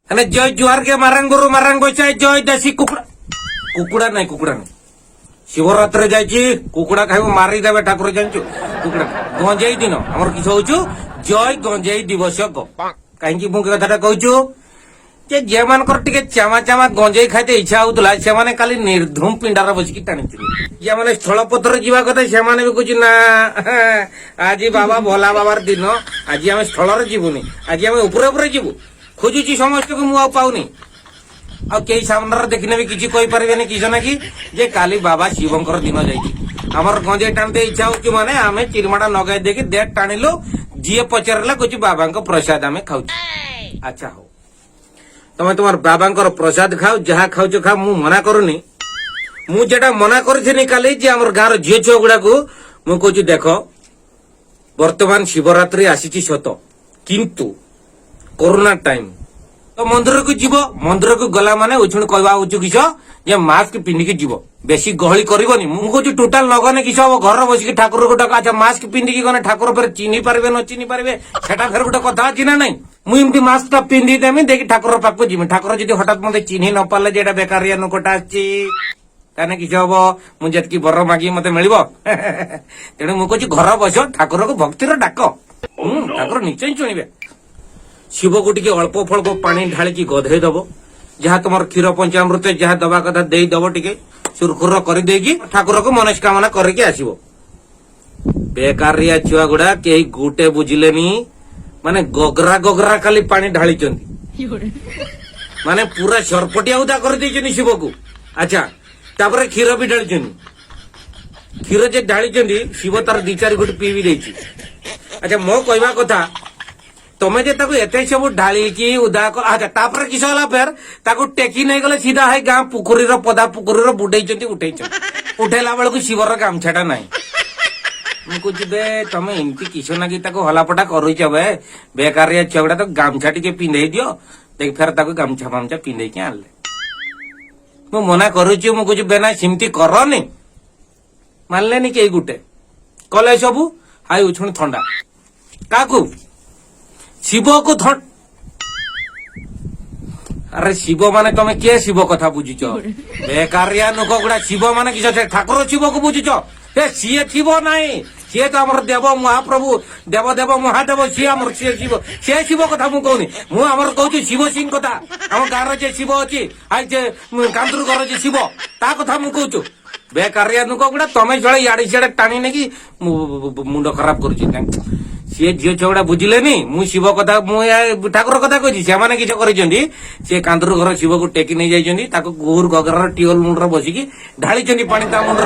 અને જય જુહાર કે મારાંગ બચાય જય દેશી କୁକୁଡ଼ା କୁକୁଡ଼ା ନାହିଁ କୁକୁଡ଼ା ନାହିଁ ଶିବରାତ୍ରି ଯାଇଛି କୁକୁଡ଼ା ଖାଇବୁ ମାରିଦେବେ ଠାକୁର ଜାଣିଛୁ କୁକୁଡ଼ା ଗଞ୍ଜେଇ ଦିନ ଆମର କିଛି ହଉଛୁ ଜୟ ଗଞ୍ଜେଇ ଦିବସ କାହିଁକି ମୁଁ କଥାଟା କହୁଛୁ ଯେ ଯେଉଁମାନଙ୍କର ଟିକେ ଚାମା ଚାମା ଗଞ୍ଜେଇ ଖାଇତେ ଇଚ୍ଛା ହଉଥିଲା ସେମାନେ କାଲି ନିର୍ଧୁମ ପିଣ୍ଡାରେ ବସିକି ଟାଣିଥିଲେ ଯେଉଁମାନେ ସ୍ଥଳପଥରେ ଯିବା କଥା ସେମାନେ ବି କହୁଛି ନା ଆଜି ବାବା ଭୋଲା ବାବାର ଦିନ ଆଜି ଆମେ ସ୍ଥଳରେ ଯିବୁନି ଆଜି ଆମେ ଉପରେ ଉପରେ ଯିବୁ ଖୋଜୁଛି ସମସ୍ତଙ୍କୁ ମୁଁ ଆଉ ପାଉନି ଆଉ କେହି ସାମ୍ନାରେ ଦେଖିଲେ ବି କିଛି କହିପାରିବେନି କିଛି ନା କି ଯେ କାଲି ବାବା ଶିବଙ୍କର ଦିନ ଯାଇଛି ଆମର ଗଞ୍ଜେଇ ଟାଣିତେ ଇଚ୍ଛା ହଉଛି ମାନେ ଆମେ ଚିରମାଟା ନଗାଇ ଦେଇକି ଦେହ ଟାଣିଲୁ ଯିଏ ପଚାରିଲା କହୁଛି ବାବାଙ୍କ ପ୍ରସାଦ ଆମେ ଖାଉଛୁ ଆଚ୍ଛା ହଉ ତମେ ତୁମର ବାବାଙ୍କର ପ୍ରସାଦ ଖାଅ ଯାହା ଖାଉଛ ଖାଅ ମୁଁ ମନା କରୁନି ମୁଁ ଯେଟା ମନା କରିଥିଲି କାଲି ଯେ ଆମର ଗାଁର ଝିଅ ଛୁଆ ଗୁଡାକୁ ମୁଁ କହୁଛି ଦେଖ ବର୍ତ୍ତମାନ ଶିବରାତ୍ରି ଆସିଛି ସତ କିନ୍ତୁ कोरोना टाइम तो मंदिर को जीव मंदिर को गला माने उछुण कहवा उचु किस जे मास्क पिंधिकी जीव बेसी गहली करबनी मु कहूँ टोटाल नगने किस हम घर बसिक ठाकुर को डाक अच्छा मास्क पिंधिकी गने ठाकुर फेर चिन्ही पारे न चिन्ही पारे सेटा फेर गोटे कथा अच्छी ना नहीं मुझे मास्क टा पिंधि देमी देखी ठाकुर पाक जीवी ठाकुर जी हठात मत चिन्ही न पारे जेटा बेकारिया नुकटा आने किस हम मुझे बर मागी मत मिल तेणु मुझे घर बस ठाकुर को भक्तिर डाक ठाकुर निश्चय शुणे शिव को टिके अल्प फल्प पानी ढालिकी गधे दब जहाँ तुम क्षीर पंचामृत जहाँ दबा कथा दे दब टिके सुरखुर कर ठाकुर को मनस्कामना करके आसब बेकारिया छुआ गुड़ा कई गुटे बुझिलेनी माने गगरा गगरा खाली पानी ढाली माने पूरा सरपटिया उदा कर शिव को अच्छा तापर क्षीर भी ढाली क्षीर जे ढाली शिव तार 2-4 गुट पी भी देछि अच्छा मो कहवा कथा तमें जे ताको एते सब ढालिकी उदा कर अच्छा तापर किस होला फेर ताको टेकी नहीं गले सीधा है गां पुखुरी रो पदा पुखुरी रो बुडैचंती उठेला बेल को शिवर गामछाटा नाही मैं कुछ बे तमें इनती किस ना कि ताको हलापटा करूछ बे बेकारिया छगड़ा तो गामछा टिके पिंधै दियो देख फेर ताको गामछा फामछा पिंधै के आनले मु मना करूछ मु कुछ बेना सिमती करनी मानलेनी के गुटे कले सबु हाय उछुण ठंडा काकू शिव को अरे शिव माने तुम किए शिव कथा बुझीच बेकारिया नुक गुड़ा शिव माने किस ठाकुर शिव को बुझीच सीए शिव नाई सी तो आम देव महाप्रभु देव देव महादेव सी आम सी शिव कथा मुझे कहूनी मुझे कहूँ शिव सिंह कथा आम गाँव जे शिव अच्छी आई कांदुर घर जे शिव ता कथा मुझे कहूँ बेकारिया नुक गुड़ा तुम चले इे सियाड़े टाणी नहीं मुंड खराब कर सी झील छुआ बुझिलेनी मु शिव कथा मुझे ठाकुर कथा कही से किसी कांदुर घर शिव को टेकी नहीं जाइए गुर गगर टीओल मुंडर बसिकी ढाली पानी मुंडर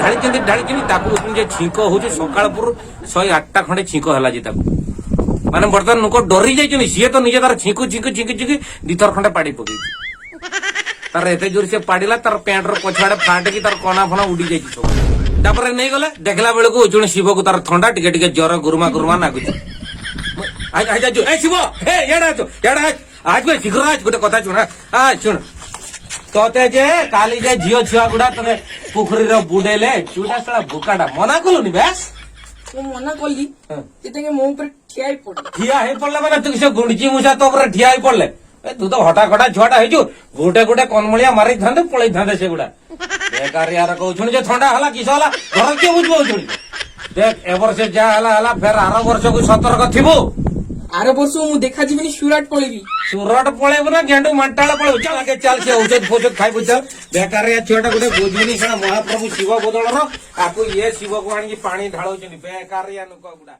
ढाली छींक हो सकापुर 108टा खंडे छींक है माने बर्तमान लोक डरी जाइए सी तो निजे तार छींकु छींकु छींकु छींकु 2-3 खंडे पाड़ी पकई तार एत जोर से पाड़ा तार पैंट पछाड़े फाटे तार कना फना उड़ी जाइए सब तापर नहीं गले देखला बेलू उजुण शिव को तार ठंडा टिके टिके ज्वर गुरुमा गुरुमा नागुच शिव हे आज शीघ्र आज गोटे कथा शुण शुण तोते जे काली जे झील छुआ गुड़ा तने पुखरी बुड़ेले चूड़ा साला भूकाटा मना कलुनी बे मना कली मो ठिया पड़ले माने तू से गुंडची मुसा तो ठिया पड़ले तू तो हटा खटा छुआटा हेजु गोटे गोटे कनमलिया मारी थांदे पळै थांदे सेगुडा बेकार यार कहउछन जे ठंडा हला किस हला घर के बुझबो छुनी देख ए वर्ष जा हला फेर आर वर्ष को सतर्क थिबो आर वर्ष मु देखा जीवनी सुरट पळेबो ना गेंडू मंटाळ पळेबो चल आगे चल से औषध फोषध खाइबो चल बेकार या छुआटा गोटे बुझबनी सना महाप्रभु शिव बदलर आकु ये शिव को आनी पानी ढाळौछनी बेकार या नुक गुडा।